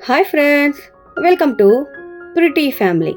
Hi friends, welcome to pretty family.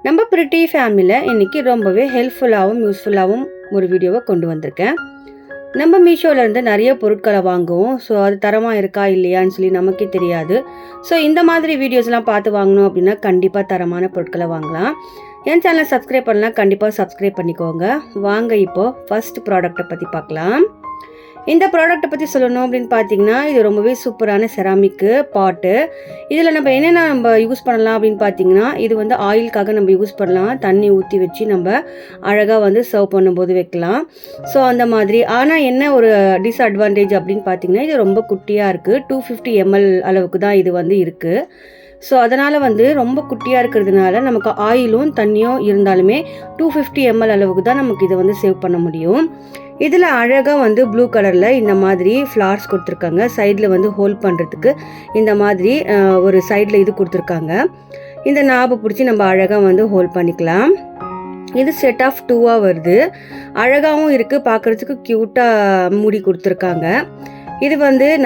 நம்ம pretty ஃபேமிலியில் இன்றைக்கி ரொம்பவே ஹெல்ப்ஃபுல்லாகவும் யூஸ்ஃபுல்லாகவும் ஒரு வீடியோவை கொண்டு வந்திருக்கேன். நம்ம மீஷோவிலேருந்து நிறைய பொருட்களை வாங்குவோம். ஸோ அது தரமாக இருக்கா இல்லையான்னு சொல்லி நமக்கே தெரியாது. ஸோ இந்த மாதிரி வீடியோஸ்லாம் பார்த்து வாங்கணும் அப்படின்னா கண்டிப்பாக தரமான பொருட்களை வாங்கலாம். என் சேனலை சப்ஸ்கிரைப் பண்ணலாம், கண்டிப்பாக சப்ஸ்கிரைப் பண்ணிக்கோங்க. வாங்க இப்போது ஃபர்ஸ்ட் ப்ராடக்டை பற்றி பார்க்கலாம். இந்த ப்ராடக்ட்டை பற்றி சொல்லணும் அப்படின்னு பார்த்தீங்கன்னா, இது ரொம்பவே சூப்பரான செராமிக்கு பாட்டு. இதில் நம்ம யூஸ் பண்ணலாம் அப்படின்னு பார்த்தீங்கன்னா, இது வந்து ஆயிலுக்காக நம்ம யூஸ் பண்ணலாம். தண்ணி ஊற்றி வச்சு நம்ம அழகாக சர்வ் பண்ணும்போது வைக்கலாம். ஸோ அந்த மாதிரி. ஆனால் என்ன ஒரு டிஸ்அட்வான்டேஜ் அப்படின்னு பார்த்தீங்கன்னா, இது ரொம்ப குட்டியாக இருக்குது. 250 ml அளவுக்கு தான் இது இருக்குது. ஸோ அதனால் ரொம்ப குட்டியாக இருக்கிறதுனால நமக்கு ஆயிலும் தண்ணியும் இருந்தாலுமே 250 ml அளவுக்கு தான் நமக்கு இதை சேவ் பண்ண முடியும். இதில் அழகாக ப்ளூ கலரில் இந்த மாதிரி ஃப்ளார்ஸ் கொடுத்துருக்காங்க. சைடில் ஹோல்ட் பண்ணுறதுக்கு இந்த மாதிரி ஒரு சைடில் இது கொடுத்துருக்காங்க. இந்த நாபை பிடிச்சி நம்ம அழகாக ஹோல்ட் பண்ணிக்கலாம். இது செட் ஆஃப் 2 வருது. அழகாகவும் இருக்குது, பார்க்குறதுக்கு க்யூட்டாக மூடி கொடுத்துருக்காங்க. இது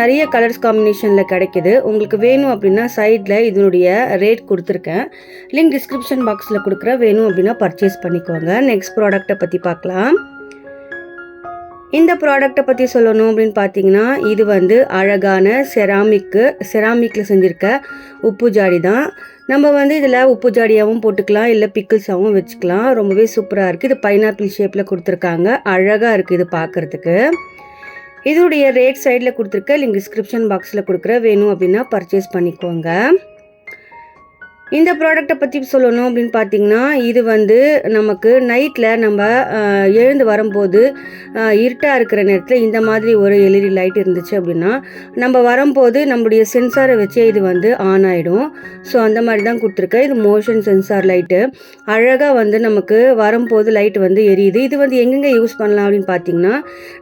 நிறைய கலர்ஸ் காம்பினேஷனில் கிடைக்கிது. உங்களுக்கு வேணும் அப்படின்னா சைடில் இதனுடைய ரேட் கொடுத்துருக்கேன். லிங்க் டிஸ்கிரிப்ஷன் பாக்ஸில் கொடுக்குறேன். வேணும் அப்படின்னா பர்ச்சேஸ் பண்ணிக்கோங்க. நெக்ஸ்ட் ப்ராடக்டை பற்றி பார்க்கலாம். இந்த ப்ராடக்டை பற்றி சொல்லணும் அப்படின்னு பார்த்தீங்கன்னா, இது அழகான செராமிக்கில் செஞ்சுருக்க உப்பு ஜாடி தான். நம்ம இதில் உப்பு ஜாடியாகவும் போட்டுக்கலாம், இல்லை பிக்கிள்ஸாகவும் வச்சுக்கலாம். ரொம்பவே சூப்பராக இருக்குது. இது பைனாப்பிள் ஷேப்பில் கொடுத்துருக்காங்க. அழகாக இருக்குது இது பார்க்குறதுக்கு. இதோடைய ரேட் சைடில் கொடுத்துருக்க லிங்க் டிஸ்கிரிப்ஷன் பாக்ஸில் கொடுக்குறேன். வேணும் அப்படின்னா பர்ச்சேஸ் பண்ணிக்கோங்க. இந்த ப்ராடக்டை பற்றி சொல்லணும் அப்படின்னு பார்த்தீங்கன்னா, இது நமக்கு நைட்டில் நம்ம எழுந்து வரும்போது இருட்டாக இருக்கிற நேரத்தில் இந்த மாதிரி ஒரு எல்இடி லைட் இருந்துச்சு அப்படின்னா நம்ம வரும்போது நம்முடைய சென்சாரை வச்சே இது ஆன் ஆகிடும். ஸோ அந்த மாதிரி தான் கொடுத்துருக்கேன். இது மோஷன் சென்சார் லைட்டு. அழகாக நமக்கு வரும்போது லைட் எரியுது. இது எங்கெங்கே யூஸ் பண்ணலாம் அப்படின்னு பார்த்தீங்கன்னா,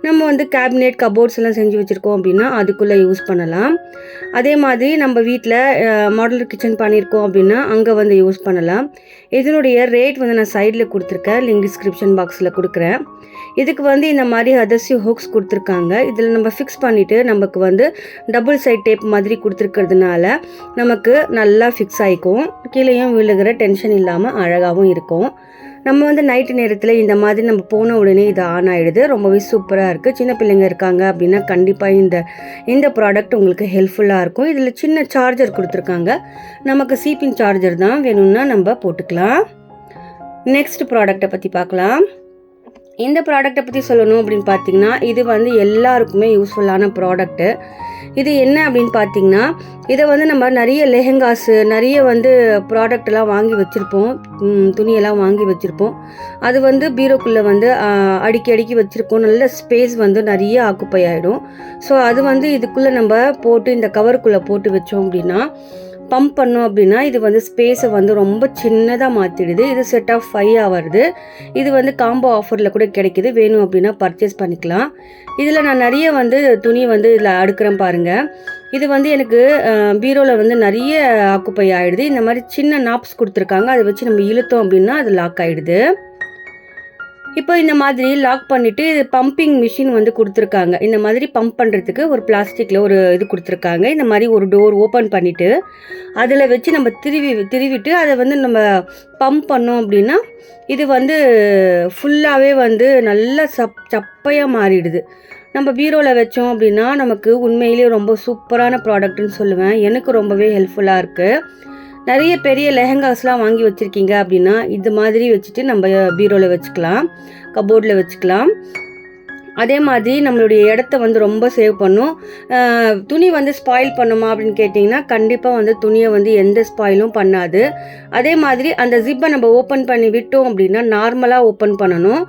நம்ம கேபினெட் கபோர்ட்ஸ் எல்லாம் செஞ்சு வச்சுருக்கோம் அப்படின்னா அதுக்குள்ளே யூஸ் பண்ணலாம். அதே மாதிரி நம்ம வீட்டில் மாடலர் கிச்சன் பண்ணியிருக்கோம் அப்படின்னா அங்கே யூஸ் பண்ணலாம். இதனுடைய ரேட் நான் சைடில் கொடுத்துருக்கேன். லிங்க் டிஸ்கிரிப்ஷன் பாக்ஸில் கொடுக்குறேன். இதுக்கு இந்த மாதிரி அதர்சிவ் ஹூக்ஸ் கொடுத்துருக்காங்க. இதில் நம்ம ஃபிக்ஸ் பண்ணிவிட்டு நமக்கு டபுள் சைட் டேப் மாதிரி கொடுத்துருக்கிறதுனால நமக்கு நல்லா ஃபிக்ஸ் ஆகிக்கும். கீழேயும் விழுகிற டென்ஷன் இல்லாமல் அழகாகவும் இருக்கும். நம்ம நைட்டு நேரத்தில் இந்த மாதிரி நம்ம போன உடனே இது ஆன் ஆகிடுது. ரொம்பவே சூப்பராக இருக்குது. சின்ன பிள்ளைங்க இருக்காங்க அப்படின்னா கண்டிப்பாக இந்த ப்ராடக்ட் உங்களுக்கு ஹெல்ப்ஃபுல்லாக இருக்கும். இதில் சின்ன சார்ஜர் கொடுத்துருக்காங்க. நமக்கு சீப்பிங் சார்ஜர் தான் வேணும்னா நம்ம போட்டுக்கலாம். நெக்ஸ்ட் ப்ராடக்டை பற்றி பார்க்கலாம். இந்த ப்ராடக்டை பற்றி சொல்லணும் அப்படின்னு பார்த்தீங்கன்னா, இது எல்லாருக்குமே யூஸ்ஃபுல்லான ப்ராடக்ட்டு. இது என்ன அப்படின்னு பார்த்தீங்கன்னா, இதை நம்ம நிறைய லெஹெங்காஸு நிறைய ப்ராடக்டெல்லாம் வாங்கி வச்சுருப்போம். துணியெல்லாம் வாங்கி வச்சுருப்போம். அது பீரோக்குள்ளே அடுக்கி வச்சுருக்கோம். நல்ல ஸ்பேஸ் நிறைய ஆக்குப்பை ஆகிடும். ஸோ அது இதுக்குள்ளே நம்ம போட்டு இந்த கவருக்குள்ளே போட்டு வச்சோம் அப்படின்னா பம்ப் பண்ணோம் அப்படின்னா இது ஸ்பேஸை ரொம்ப சின்னதாக மாற்றிடுது. இது செட் ஆஃப் 5 வருது. இது காம்போ ஆஃபரில் கூட கிடைக்கிது. வேணும் அப்படின்னா பர்ச்சேஸ் பண்ணிக்கலாம். இதில் நான் நிறைய துணி இதில் அடுக்கிறேன் பாருங்கள். இது எனக்கு பீரோவில் நிறைய ஆக்குப்பை ஆகிடுது. இந்த மாதிரி சின்ன நாப்ஸ் கொடுத்துருக்காங்க. அதை வச்சு நம்ம இழுத்தோம் அப்படின்னா அது லாக் ஆகிடுது. இப்போ இந்த மாதிரி லாக் பண்ணிவிட்டு இது பம்பிங் மிஷின் கொடுத்துருக்காங்க. இந்த மாதிரி பம்ப் பண்ணுறதுக்கு ஒரு பிளாஸ்டிக்கில் ஒரு இது கொடுத்துருக்காங்க. இந்த மாதிரி ஒரு டோர் ஓப்பன் பண்ணிவிட்டு அதில் வச்சு நம்ம திருவிட்டு அதை நம்ம பம்ப் பண்ணோம் அப்படின்னா இது ஃபுல்லாகவே நல்லா சப்பையாக மாறிடுது. நம்ம பீரோவில் வச்சோம் அப்படின்னா நமக்கு உண்மையிலேயே ரொம்ப சூப்பரான ப்ராடக்ட்னு சொல்லுவேன். எனக்கு ரொம்பவே ஹெல்ப்ஃபுல்லாக இருக்குது. நிறைய பெரிய லெஹங்காஸ்லாம் வாங்கி வச்சுருக்கீங்க அப்படின்னா இது மாதிரி வச்சுட்டு நம்ம பீரோவில் வச்சுக்கலாம், கபோர்டில் வச்சுக்கலாம். அதே மாதிரி நம்மளுடைய இடத்த ரொம்ப சேவ் பண்ணும். துணி ஸ்பாயில் பண்ணுமா அப்படின்னு கேட்டிங்கன்னா கண்டிப்பாக துணியை எந்த ஸ்பாயிலும் பண்ணாது. அதே மாதிரி அந்த ஜிப்பை நம்ம ஓப்பன் பண்ணி விட்டோம் அப்படின்னா நார்மலாக ஓப்பன் பண்ணணும்.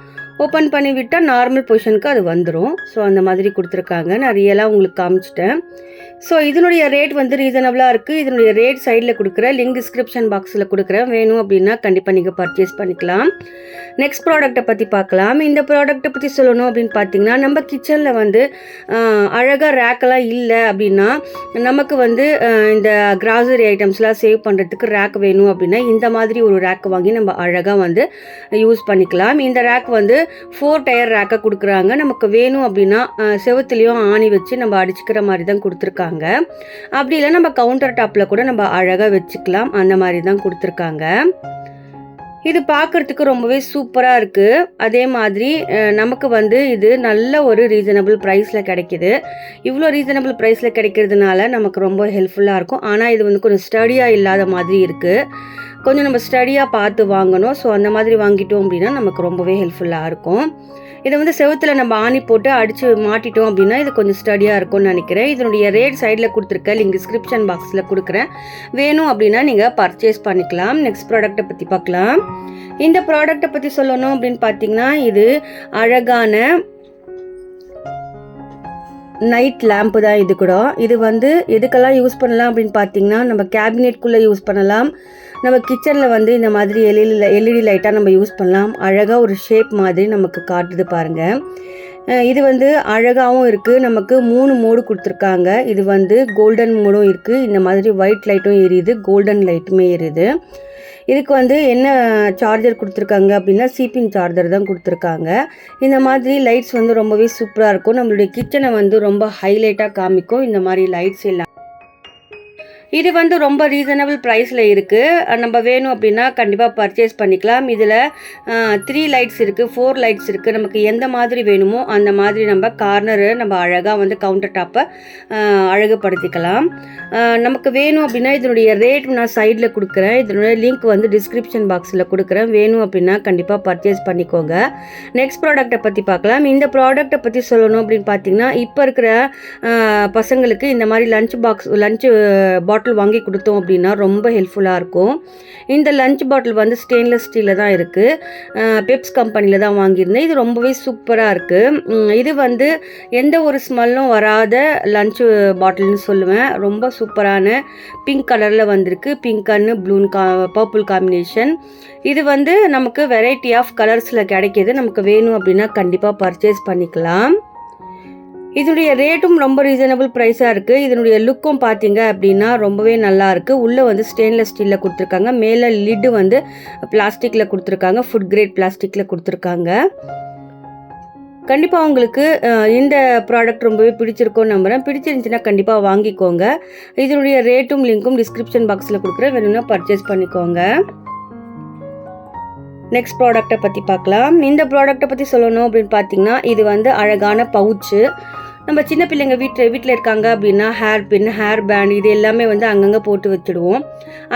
ஓப்பன் பண்ணி விட்டால் நார்மல் பொசிஷனுக்கு அது வந்துடும். ஸோ அந்த மாதிரி கொடுத்துருக்காங்க. நான் ரியலாக உங்களுக்கு காமிச்சிட்டேன். ஸோ இதனுடைய ரேட் ரீசனபிளாக இருக்குது. இதனுடைய ரேட் சைடில் கொடுக்குறேன். லிங்க் டிஸ்கிரிப்ஷன் பாக்ஸில் கொடுக்குறேன். வேணும் அப்படின்னா கண்டிப்பாக நீங்கள் பர்ச்சேஸ் பண்ணிக்கலாம். நெக்ஸ்ட் ப்ராடக்ட்டை பற்றி பார்க்கலாம். இந்த ப்ராடக்ட்டை பற்றி சொல்லணும் அப்படின்னு பார்த்தீங்கன்னா, நம்ம கிச்சனில் வந்து அழகாக ரேக்கெல்லாம் இல்லை அப்படின்னா, நமக்கு வந்து இந்த கிராசரி ஐட்டம்ஸ்லாம் சேவ் பண்ணுறதுக்கு ரேக் வேணும் அப்படின்னா, இந்த மாதிரி ஒரு ரேக் வாங்கி நம்ம அழகாக வந்து யூஸ் பண்ணிக்கலாம். இந்த ரேக் வந்து 4 டயர் ரேக்கை கொடுக்குறாங்க. நமக்கு வேணும் அப்படின்னா செவுத்துலேயும் ஆணி வச்சு நம்ம அடிச்சுக்கிற மாதிரி தான் கொடுத்துருக்காங்க. அப்படி இல்லை நம்ம கவுண்டர் டாப்பில் கூட நம்ம அழகாக வச்சுக்கலாம். அந்த மாதிரி தான் கொடுத்துருக்காங்க. இது பார்க்குறதுக்கு ரொம்பவே சூப்பராக இருக்குது. அதே மாதிரி நமக்கு வந்து இது நல்ல ஒரு ரீசனபிள் ப்ரைஸில் கிடைக்கிது. இவ்வளோ ரீசனபிள் ப்ரைஸில் கிடைக்கிறதுனால நமக்கு ரொம்ப ஹெல்ப்ஃபுல்லாக இருக்கும். ஆனால் இது வந்து கொஞ்சம் ஸ்டடியாக இல்லாத மாதிரி இருக்குது. கொஞ்சம் நம்ம ஸ்டடியாக பார்த்து வாங்கணும். ஸோ அந்த மாதிரி வாங்கிட்டோம் அப்படின்னா நமக்கு ரொம்பவே ஹெல்ப்ஃபுல்லாக இருக்கும். இதை வந்து செவுத்தில் நம்ம ஆணி போட்டு அடித்து மாட்டிட்டோம் அப்படின்னா இது கொஞ்சம் ஸ்டடியாக இருக்கும்னு நினைக்கிறேன். இதனுடைய ரேட் சைடில் கொடுத்துருக்க லிங்க் டிஸ்கிரிப்ஷன் பாக்ஸில் கொடுக்குறேன். வேணும் அப்படின்னா நீங்கள் பர்ச்சேஸ் பண்ணிக்கலாம். நெக்ஸ்ட் ப்ராடக்ட்டை பற்றி பார்க்கலாம். இந்த ப்ராடக்ட்டை பற்றி சொல்லணும் அப்படின்னு பார்த்தீங்கன்னா, இது அழகான நைட் லேம்ப்பு தான். இது கூட இது வந்து எதுக்கெல்லாம் யூஸ் பண்ணலாம் அப்படின்னு பார்த்தீங்கன்னா, நம்ம கேபினெட்குள்ளே யூஸ் பண்ணலாம். நம்ம கிச்சனில் வந்து இந்த மாதிரி எல்இடி லைட்டாக நம்ம யூஸ் பண்ணலாம். அழகாக ஒரு ஷேப் மாதிரி நமக்கு காட்டுது பாருங்கள். இது வந்து அழகாகவும் இருக்குது. நமக்கு 3 மோடு கொடுத்துருக்காங்க. இது வந்து கோல்டன் மோடும் இருக்குது. இந்த மாதிரி ஒயிட் லைட்டும் எரியுது, கோல்டன் லைட்டுமே எரியுது. இதுக்கு வந்து என்ன சார்ஜர் கொடுத்துருக்காங்க அப்படின்னா, சிபின் சார்ஜர் தான் கொடுத்துருக்காங்க. இந்த மாதிரி லைட்ஸ் வந்து ரொம்பவே சூப்பராக இருக்கும். நம்மளுடைய கிச்சனை வந்து ரொம்ப ஹைலைட்டாக காமிக்கும் இந்த மாதிரி லைட்ஸ் எல்லாம். இது வந்து ரொம்ப ரீசனபிள் ப்ரைஸில் இருக்குது. நம்ம வேணும் அப்படின்னா கண்டிப்பாக பர்ச்சேஸ் பண்ணிக்கலாம். இதில் 3 லைட்ஸ் இருக்குது, 4 லைட்ஸ் இருக்குது. நமக்கு எந்த மாதிரி வேணுமோ அந்த மாதிரி நம்ம கார்னரு நம்ம அழகாக வந்து கவுண்டர் டாப்பை அழகுபடுத்திக்கலாம். நமக்கு வேணும் அப்படின்னா இதனுடைய ரேட் நான் சைடில் கொடுக்குறேன். இதனுடைய லிங்க் வந்து டிஸ்கிரிப்ஷன் பாக்ஸில் கொடுக்குறேன். வேணும் அப்படின்னா கண்டிப்பாக பர்ச்சேஸ் பண்ணிக்கோங்க. நெக்ஸ்ட் ப்ராடக்ட்டை பற்றி பார்க்கலாம். இந்த ப்ராடக்ட்டை பற்றி சொல்லணும் அப்படின்னு பார்த்தீங்கன்னா, இப்போ இருக்கிற பசங்களுக்கு இந்த மாதிரி லஞ்ச் பாட்டில் வாங்கி கொடுத்தோம் அப்படின்னா ரொம்ப ஹெல்ப்ஃபுல்லாக இருக்கும். இந்த லஞ்ச் பாட்டில் வந்து ஸ்டெயின்லெஸ் ஸ்டீலில் தான் இருக்குது. பெப்ஸ் கம்பெனியில் தான் வாங்கியிருந்தேன். இது ரொம்பவே சூப்பராக இருக்குது. இது வந்து எந்த ஒரு ஸ்மெல்லும் வராத லஞ்ச் பாட்டில்னு சொல்லுவேன். ரொம்ப சூப்பரான பிங்க் கலரில் வந்திருக்கு. Pink and purple combination. இது வந்து நமக்கு வெரைட்டி ஆஃப் கலர்ஸில் கிடைக்கிது. நமக்கு வேணும் அப்படின்னா கண்டிப்பாக பர்ச்சேஸ் பண்ணிக்கலாம். இதனுடைய ரேட்டும் ரொம்ப ரீசனபிள் ப்ரைஸாக இருக்குது. இதனுடைய லுக்கும் பார்த்தீங்க அப்படின்னா ரொம்பவே நல்லா இருக்குது. உள்ளே வந்து ஸ்டெயின்லெஸ் ஸ்டீலில் கொடுத்துருக்காங்க. மேலே லிட்டு வந்து பிளாஸ்டிக்கில் கொடுத்துருக்காங்க. ஃபுட் கிரேட் பிளாஸ்டிக்கில் கொடுத்துருக்காங்க. கண்டிப்பாக உங்களுக்கு இந்த ப்ராடக்ட் ரொம்பவே பிடிச்சிருக்கும்னு நம்புகிறேன். பிடிச்சிருந்துச்சுன்னா கண்டிப்பாக வாங்கிக்கோங்க. இதனுடைய ரேட்டும் லிங்க்கும் டிஸ்கிரிப்ஷன் பாக்ஸில் கொடுக்குறேன். வேணும்னா பர்ச்சேஸ் பண்ணிக்கோங்க. நெக்ஸ்ட் ப்ராடக்ட்டை பற்றி பார்க்கலாம். இந்த ப்ராடக்ட்டை பற்றி சொல்லணும் அப்படின்னு பார்த்தீங்கன்னா, இது வந்து அழகான பவுச்சு. நம்ம சின்ன பிள்ளைங்க வீட்டில் இருக்காங்க அப்படின்னா ஹேர் பின், ஹேர் பேண்ட் இது எல்லாமே வந்து அங்கங்கே போட்டு வச்சுடுவோம்.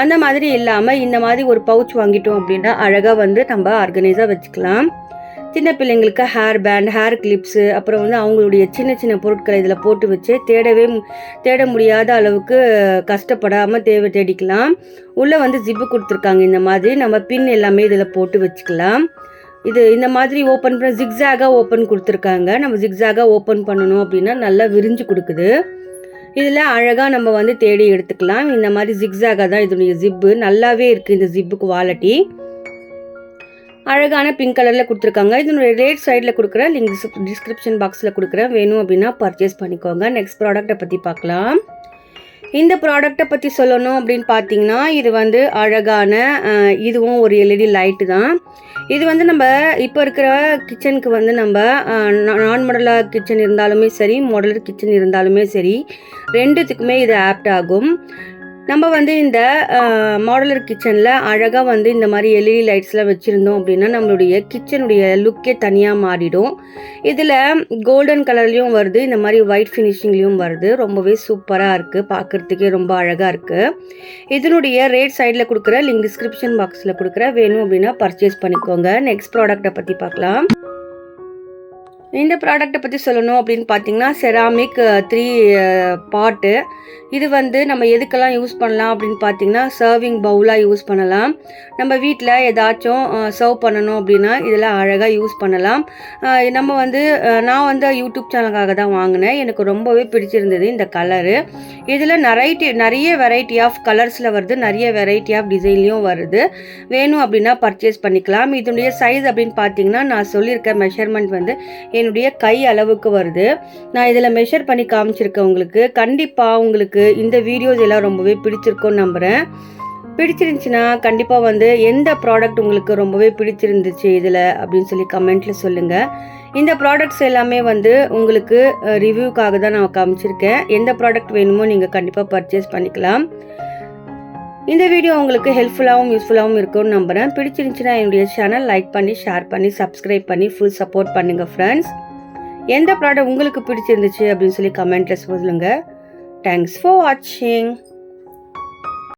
அந்த மாதிரி இல்லாமல் இந்த மாதிரி ஒரு பவுச் வாங்கிட்டோம் அப்படின்னா அழகாக வந்து நம்ம ஆர்கனைஸாக வச்சுக்கலாம். சின்ன பிள்ளைங்களுக்கு ஹேர் பேண்ட், ஹேர் கிளிப்ஸு, அப்புறம் வந்து அவங்களுடைய சின்ன சின்ன பொருட்களை இதில் போட்டு வச்சு தேட முடியாத அளவுக்கு கஷ்டப்படாமல் தேடிக்கலாம். உள்ளே வந்து ஜிப்பு கொடுத்துருக்காங்க. இந்த மாதிரி நம்ம பின் எல்லாமே இதில் போட்டு வச்சுக்கலாம். இது இந்த மாதிரி ஓப்பன் பண்ண ஜிக்ஸாகாக ஓப்பன் கொடுத்துருக்காங்க. நம்ம ஜிக்ஸாகாக ஓப்பன் பண்ணணும் அப்படின்னா நல்லா விரிஞ்சு கொடுக்குது. இதில் அழகாக நம்ம வந்து தேடி எடுத்துக்கலாம். இந்த மாதிரி ஜிக்ஸாகாக தான் இதனுடைய ஜிப்பு. நல்லாவே இருக்குது இந்த ஜிப்புக்கு குவாலிட்டி. அழகான பிங்க் கலரில் கொடுத்துருக்காங்க. இதனுடைய ரேட் சைடில் கொடுக்குறேன். லிங்க் டிஸ்கிரிப்ஷன் பாக்ஸில் கொடுக்குறேன். வேணும் அப்படின்னா பர்ச்சேஸ் பண்ணிக்கோங்க. நெக்ஸ்ட் ப்ராடக்ட்டை பற்றி பார்க்கலாம். இந்த ப்ராடக்ட்டை பற்றி சொல்லணும் அப்படின்னு பார்த்தீங்கன்னா, இது வந்து அழகான இதுவும் ஒரு எல்இடி லைட்டு தான். இது வந்து நம்ம இப்போ இருக்கிற கிச்சனுக்கு வந்து நம்ம நான் மாடலர் கிச்சன் இருந்தாலுமே சரி, மாடலர் கிச்சன் இருந்தாலுமே சரி, ரெண்டுத்துக்குமே இது ஆப்ட் ஆகும். நம்ம வந்து இந்த மாடலர் கிச்சனில் அழகாக வந்து இந்த மாதிரி எல்இடி லைட்ஸ்லாம் வச்சுருந்தோம் அப்படின்னா நம்மளுடைய கிச்சனுடைய லுக்கே தனியாக மாறிடும். இதில் கோல்டன் கலர்லேயும் வருது, இந்த மாதிரி ஒயிட் ஃபினிஷிங்லேயும் வருது. ரொம்பவே சூப்பராக இருக்குது, பார்க்குறதுக்கே ரொம்ப அழகாக இருக்குது. இதனுடைய ரேட் சைடில் கொடுக்குற லிங்க் டிஸ்கிரிப்ஷன் பாக்ஸில் கொடுக்குற. வேணும் அப்படின்னா பர்ச்சேஸ் பண்ணிக்கோங்க. நெக்ஸ்ட் ப்ராடக்ட்டை பற்றி பார்க்கலாம். இந்த ப்ராடக்ட்டை பற்றி சொல்லணும் அப்படின்னு பார்த்தீங்கன்னா செராமிக் 3 பாட்டு. இது வந்து நம்ம எதுக்கெல்லாம் யூஸ் பண்ணலாம் அப்படின்னு பார்த்தீங்கன்னா சர்விங் பவுலாக யூஸ் பண்ணலாம். நம்ம வீட்டில் ஏதாச்சும் சர்வ் பண்ணணும் அப்படின்னா இதில் அழகாக யூஸ் பண்ணலாம். நம்ம வந்து நான் வந்து யூடியூப் சேனலுக்காக தான் வாங்கினேன். எனக்கு ரொம்பவே பிடிச்சிருந்தது இந்த கலரு. இதில் நிறைய வெரைட்டி ஆஃப் கலர்ஸில் வருது, நிறைய வெரைட்டி ஆஃப் டிசைன்லேயும் வருது. வேணும் அப்படின்னா பர்ச்சேஸ் பண்ணிக்கலாம். இதனுடைய சைஸ் அப்படின்னு பார்த்தீங்கன்னா நான் சொல்லியிருக்க மெஷர்மெண்ட் வந்து என்னுடைய கை அளவுக்கு வருது. நான் இதில் மெஷர் பண்ணி காமிச்சிருக்கேன் உங்களுக்கு. கண்டிப்பாக உங்களுக்கு இந்த வீடியோஸ் எல்லாம் ரொம்பவே பிடிச்சிருக்கும்னு நம்புகிறேன். பிடிச்சிருந்துச்சுன்னா கண்டிப்பாக வந்து எந்த ப்ராடக்ட் உங்களுக்கு ரொம்பவே பிடிச்சிருந்துச்சு இதில் அப்படின்னு சொல்லி கமெண்ட்டில் சொல்லுங்கள். இந்த ப்ராடக்ட்ஸ் எல்லாமே வந்து உங்களுக்கு ரிவ்யூக்காக தான் நான் காமிச்சிருக்கேன். எந்த ப்ராடக்ட் வேணுமோ நீங்கள் கண்டிப்பாக பர்ச்சேஸ் பண்ணிக்கலாம். இந்த வீடியோ உங்களுக்கு ஹெல்ப்ஃபுல்லாகவும் யூஸ்ஃபுல்லாகவும் இருக்கும்னு நம்புகிறேன். பிடிச்சிருந்துச்சுன்னா என்னுடைய சேனல் லைக் பண்ணி, ஷேர் பண்ணி, சப்ஸ்கிரைப் பண்ணி ஃபுல் சப்போர்ட் பண்ணுங்கள் ஃப்ரெண்ட்ஸ். எந்த ப்ராடக்ட் உங்களுக்கு பிடிச்சிருந்துச்சு அப்படின்னு சொல்லி கமெண்ட்டில் சொல்லுங்கள். தேங்க்ஸ் ஃபார் வாட்சிங்.